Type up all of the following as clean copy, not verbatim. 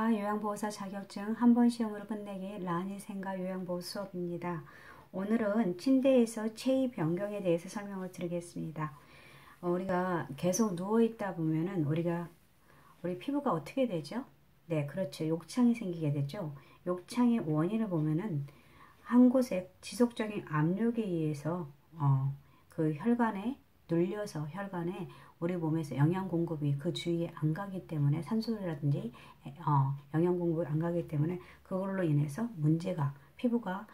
요양보호사 자격증 한 번 시험으로 끝내기 라니생가 요양보호 수업입니다. 오늘은 침대에서 체위 변경에 대해서 설명을 드리겠습니다. 우리가 계속 누워있다 보면은 우리 피부가 어떻게 되죠? 네, 그렇죠. 욕창이 생기게 되죠. 욕창의 원인을 보면은 한 곳에 지속적인 압력에 의해서 그 혈관에 눌려서 혈관에 우리 몸에서 영양 공급이 그 주위에 안 가기 때문에 산소라든지 영양 공급이 안 가기 때문에 그걸로 인해서 문제가 피부가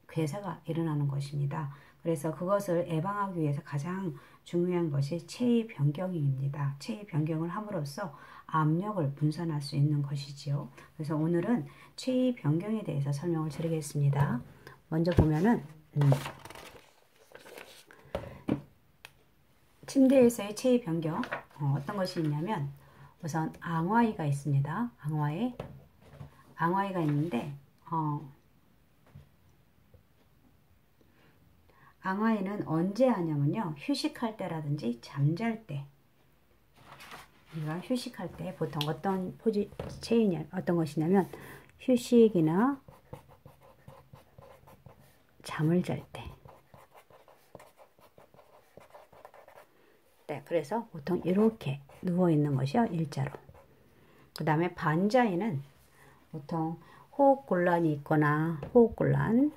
괴사가 일어나는 것입니다. 그래서 그것을 예방하기 위해서 가장 중요한 것이 체위 변경입니다. 체위 변경을 함으로써 압력을 분산할 수 있는 것이지요. 그래서 오늘은 체위 변경에 대해서 설명을 드리겠습니다. 먼저 보면은 침대에서의 체위 변경 어떤 것이 있냐면 우선 앙화의가 있습니다. 앙화의가 있는데 앙화의는 언제 하냐면요, 휴식할 때라든지 잠잘 때. 우리가 휴식할 때 보통 어떤 어떤 것이냐면 휴식이나 잠을 잘 때. 네, 그래서 보통 이렇게 누워 있는 것이요, 일자로. 그 다음에 반자이는 보통 호흡곤란이 있거나 호흡곤란,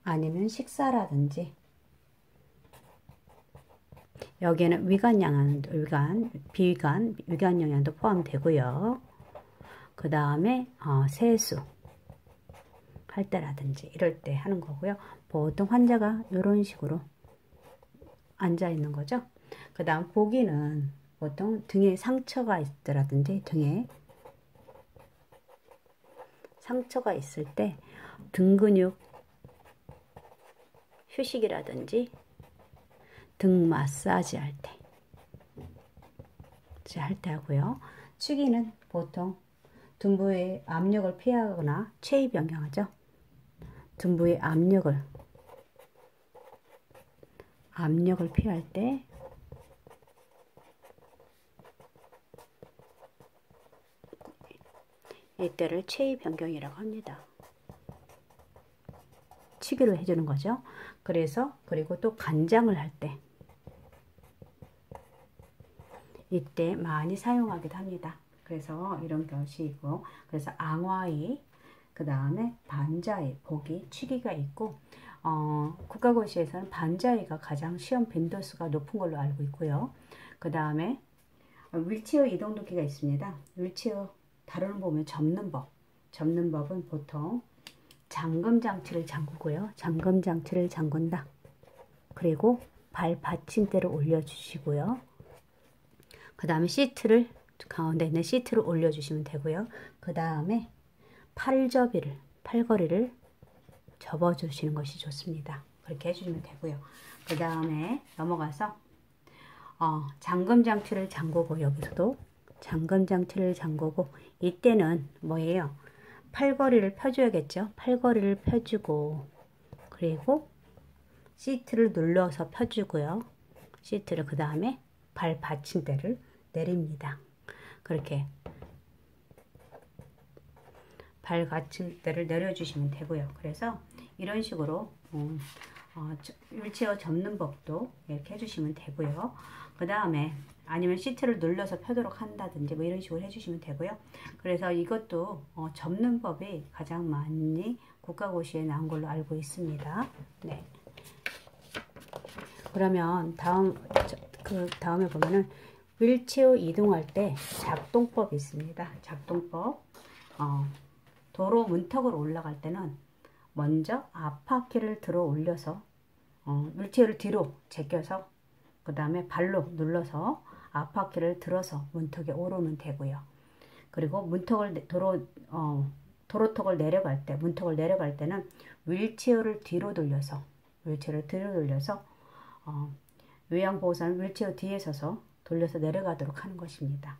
아니면 식사라든지, 여기에는 위간 영양도 포함되고요. 그 다음에 세수 할 때라든지 이럴 때 하는 거고요. 보통 환자가 이런 식으로 앉아 있는 거죠. 그 다음 보기는 보통 등에 상처가 있더라든지 등에 상처가 있을 때 등 근육 휴식이라든지 등 마사지 할 때 하고요. 축이는 보통 둔부의 압력을 피하거나 체위 변경하죠. 둔부의 압력을 피할 때 이때를 체위 변경이라고 합니다. 치기로 해주는 거죠. 그리고 또 간장을 할 때 이때 많이 사용하기도 합니다. 그래서 이런 것이 있고, 그래서 앙화의, 그 다음에 반자의, 보기, 치기가 있고, 국가고시에서는 반자의가 가장 시험 빈도수가 높은 걸로 알고 있고요. 그 다음에 윌체어 이동도기가 있습니다. 윌체어 다루는 보면 접는 법은 보통 잠금 장치를 잠그고요. 잠금 장치를 잠근다. 그리고 발 받침대를 올려주시고요. 그 다음에 가운데 있는 시트를 올려주시면 되고요. 그 다음에 팔걸이를 접어주시는 것이 좋습니다. 그렇게 해주시면 되고요. 그 다음에 넘어가서 잠금 장치를 잠그고, 여기서도 잠금 장치를 잠그고, 이때는 뭐예요? 팔걸이를 펴줘야겠죠. 팔걸이를 펴주고, 그리고 시트를 눌러서 펴주고요. 시트를, 그 다음에 발 받침대를 내립니다. 그렇게 발 받침대를 내려주시면 되고요. 그래서 이런 식으로 휠체어 접는 법도 이렇게 해주시면 되고요. 그 다음에 아니면 시트를 눌러서 펴도록 한다든지 뭐 이런 식으로 해주시면 되고요. 그래서 이것도 접는 법이 가장 많이 국가고시에 나온 걸로 알고 있습니다. 네. 그러면 다음에 보면은 휠체어 이동할 때 작동법이 있습니다. 작동법. 도로 문턱으로 올라갈 때는 먼저 앞바퀴를 들어 올려서 휠체어를 뒤로 제껴서 그 다음에 발로 눌러서 앞바퀴를 들어서 문턱에 오르면 되고요. 그리고 도로턱을 내려갈 때, 문턱을 내려갈 때는 휠체어를 뒤로 돌려서 요양보호사는 휠체어 뒤에 서서 돌려서 내려가도록 하는 것입니다.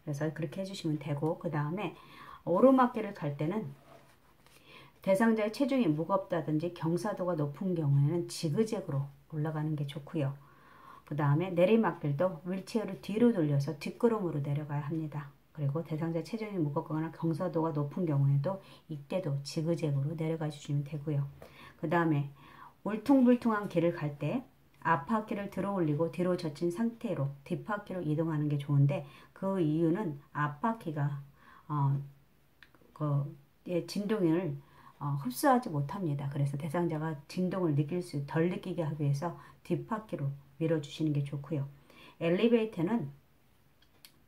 그래서 그렇게 해주시면 되고, 그 다음에 오르막길을 갈 때는 대상자의 체중이 무겁다든지 경사도가 높은 경우에는 지그재그로 올라가는 게 좋고요. 그 다음에 내리막길도 휠체어를 뒤로 돌려서 뒷걸음으로 내려가야 합니다. 그리고 대상자 체중이 무겁거나 경사도가 높은 경우에도 이때도 지그재그로 내려가 주시면 되고요. 그 다음에 울퉁불퉁한 길을 갈 때 앞바퀴를 들어 올리고 뒤로 젖힌 상태로 뒷바퀴로 이동하는 게 좋은데, 그 이유는 앞바퀴가 진동을 흡수하지 못합니다. 그래서 대상자가 진동을 덜 느끼게 하기 위해서 뒷바퀴로 밀어주시는 게 좋고요. 엘리베이터는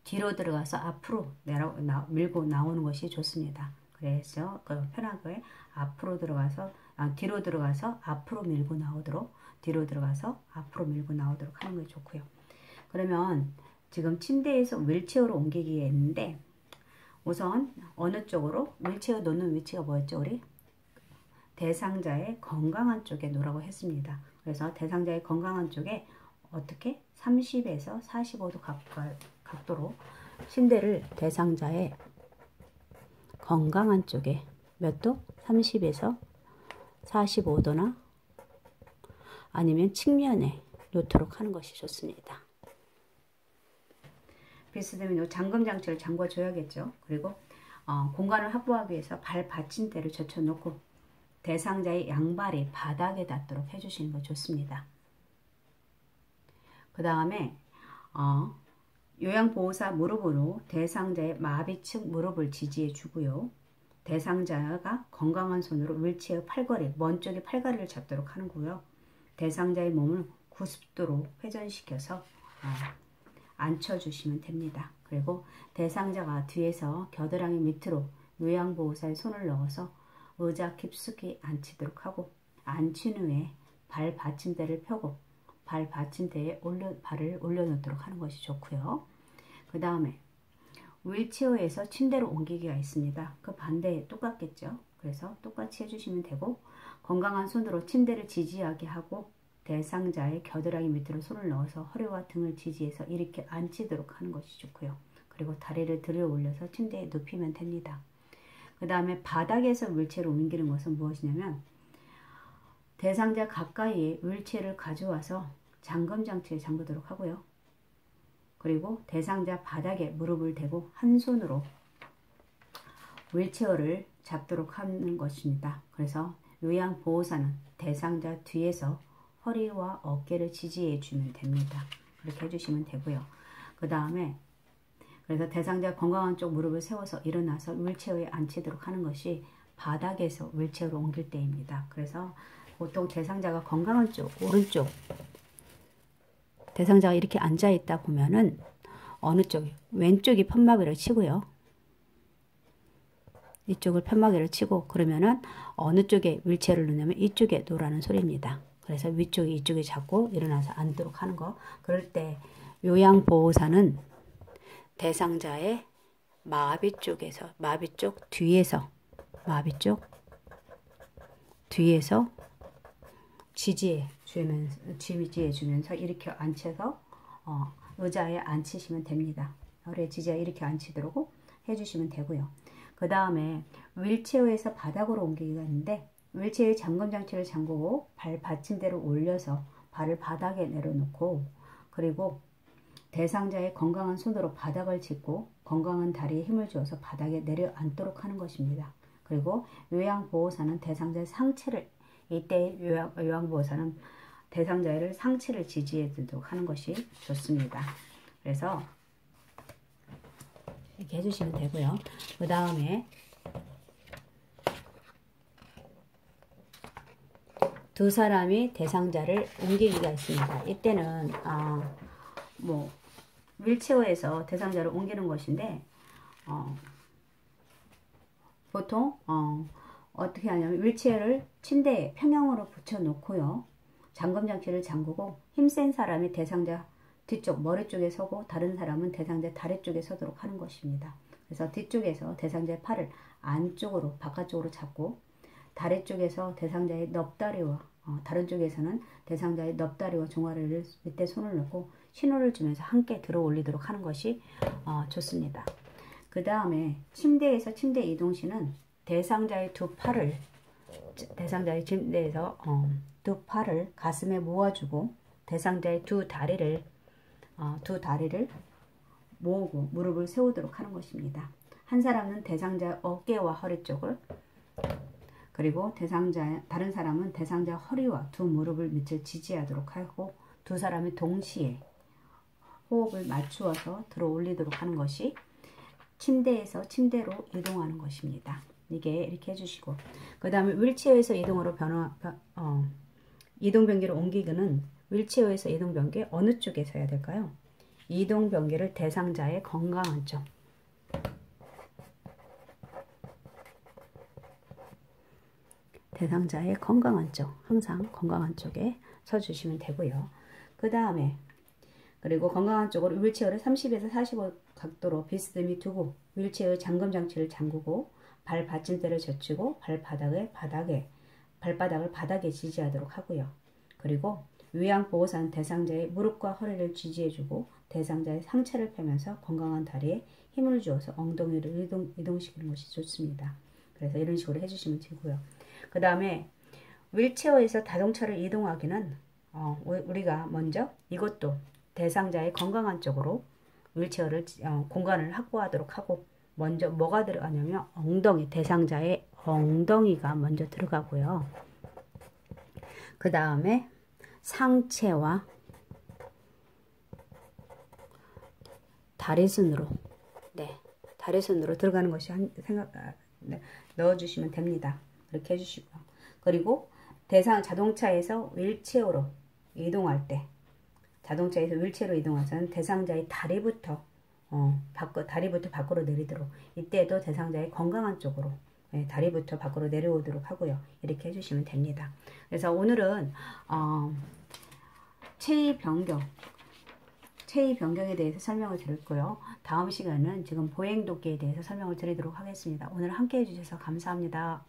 뒤로 들어가서 앞으로 밀고 나오는 것이 좋습니다. 그래서 편하게 뒤로 들어가서 앞으로 밀고 나오도록, 뒤로 들어가서 앞으로 밀고 나오도록 하는 게 좋고요. 그러면 지금 침대에서 휠체어로 옮기기 했는데, 우선 어느 쪽으로 휠체어 놓는 위치가 뭐였죠? 우리 대상자의 건강한 쪽에 놓으라고 했습니다. 그래서 대상자의 건강한 쪽에 어떻게 30에서 45도 각도로 침대를 대상자의 건강한 쪽에 몇 도? 30에서 45도나 아니면 측면에 놓도록 하는 것이 좋습니다. 비스듬히 잠금 장치를 잠궈 줘야겠죠. 그리고 공간을 확보하기 위해서 발 받침대를 젖혀 놓고 대상자의 양발이 바닥에 닿도록 해주시는 거 좋습니다. 그 다음에 요양보호사 무릎으로 대상자의 마비측 무릎을 지지해 주고요. 대상자가 건강한 손으로 휠체어 팔걸이, 먼 쪽의 팔걸이를 잡도록 하는 거고요. 대상자의 몸을 90도로 회전시켜서 앉혀주시면 됩니다. 그리고 대상자가 뒤에서 겨드랑이 밑으로 요양보호사의 손을 넣어서 의자 깊숙이 앉히도록 하고, 앉힌 후에 발 받침대를 펴고 발 받침대에 발을 올려놓도록 하는 것이 좋고요. 그 다음에 휠체어에서 침대로 옮기기가 있습니다. 그 반대에 똑같겠죠. 그래서 똑같이 해주시면 되고, 건강한 손으로 침대를 지지하게 하고 대상자의 겨드랑이 밑으로 손을 넣어서 허리와 등을 지지해서 이렇게 앉히도록 하는 것이 좋고요. 그리고 다리를 들어 올려서 침대에 눕히면 됩니다. 그 다음에 바닥에서 휠체어를 옮기는 것은 무엇이냐면, 대상자 가까이에 휠체어를 가져와서 잠금 장치에 잠그도록 하고요. 그리고 대상자 바닥에 무릎을 대고 한 손으로 휠체어를 잡도록 하는 것입니다. 그래서 요양보호사는 대상자 뒤에서 허리와 어깨를 지지해 주면 됩니다. 그렇게 해주시면 되고요. 그 다음에 그래서 대상자 건강한 쪽 무릎을 세워서 일어나서 휠체어에 앉히도록 하는 것이 바닥에서 휠체어로 옮길 때입니다. 그래서 보통 대상자가 건강한 쪽, 오른쪽 대상자가 이렇게 앉아 있다 보면은 어느 쪽, 왼쪽이 편마개를 치고요. 이쪽을 편마개를 치고, 그러면은 어느 쪽에 휠체어를 놓냐면 이쪽에 놓으라는 소리입니다. 그래서 위쪽이 이쪽에 잡고 일어나서 앉도록 하는 거. 그럴 때 요양보호사는 대상자의 마비 쪽 뒤에서 지지해 주면서 이렇게 앉혀서 의자에 앉히시면 됩니다. 허리에 지지해 이렇게 앉히도록 해주시면 되고요. 그 다음에 휠체어에서 바닥으로 옮기기가 있는데, 휠체어의 잠금 장치를 잠그고 발 받침대를 올려서 발을 바닥에 내려놓고, 그리고 대상자의 건강한 손으로 바닥을 짚고 건강한 다리에 힘을 주어서 바닥에 내려앉도록 하는 것입니다. 그리고 요양보호사는 대상자의 상체를, 이때 요양보호사는 대상자의 상체를 지지해 주도록 하는 것이 좋습니다. 그래서 이렇게 해주시면 되고요. 그 다음에 두 사람이 대상자를 옮기기가 있습니다. 이때는 휠체어에서 대상자를 옮기는 것인데, 보통 어떻게 하냐면 휠체어를 침대에 평형으로 붙여 놓고요. 잠금 장치를 잠그고 힘센 사람이 대상자 뒤쪽 머리 쪽에 서고 다른 사람은 대상자 다리 쪽에 서도록 하는 것입니다. 그래서 뒤쪽에서 대상자의 팔을 안쪽으로 바깥쪽으로 잡고, 다리 쪽에서 대상자의 넙다리와 다른 쪽에서는 대상자의 넙다리와 종아리를 밑에 손을 넣고 신호를 주면서 함께 들어 올리도록 하는 것이 좋습니다. 그 다음에 침대에서 침대 이동 시는 대상자의 침대에서 두 팔을 가슴에 모아주고 대상자의 두 다리를 모으고 무릎을 세우도록 하는 것입니다. 한 사람은 대상자의 어깨와 허리 쪽을, 그리고 다른 사람은 대상자 허리와 두 무릎을 밑을 지지하도록 하고, 두 사람이 동시에 호흡을 맞추어서 들어 올리도록 하는 것이 침대에서 침대로 이동하는 것입니다. 이게 이렇게 해주시고, 그 다음에 휠체어에서 이동으로 이동 변기를 옮기기는 휠체어에서 이동 변기 어느 쪽에서 해야 될까요? 이동 변기를 대상자의 건강한 쪽, 대상자의 건강한 쪽, 항상 건강한 쪽에 서주시면 되고요. 그 다음에 그리고 건강한 쪽으로 휠체어를 30에서 45 각도로 비스듬히 두고 휠체어의 잠금 장치를 잠그고 발 받침대를 젖히고 발바닥을 바닥에 지지하도록 하고요. 그리고 위양보호사는 대상자의 무릎과 허리를 지지해주고 대상자의 상체를 펴면서 건강한 다리에 힘을 주어서 엉덩이를 이동시키는 것이 좋습니다. 그래서 이런 식으로 해주시면 되고요. 그 다음에 휠체어에서 자동차를 이동하기는 우리가 먼저 이것도 대상자의 건강한 쪽으로 휠체어를 공간을 확보하도록 하고, 먼저 뭐가 들어가냐면 대상자의 엉덩이가 먼저 들어가고요. 그 다음에 상체와 다리순으로 들어가는 것이 넣어주시면 됩니다. 그렇게 해주시고요. 그리고 자동차에서 휠체어로 이동할 때, 자동차에서 휠체어로 이동해서는 대상자의 다리부터 밖으로 내리도록, 이때도 대상자의 건강한 쪽으로 다리부터 밖으로 내려오도록 하고요. 이렇게 해주시면 됩니다. 그래서 오늘은 체위 변경에 대해서 설명을 드렸고요. 다음 시간은 지금 보행도끼에 대해서 설명을 드리도록 하겠습니다. 오늘 함께 해주셔서 감사합니다.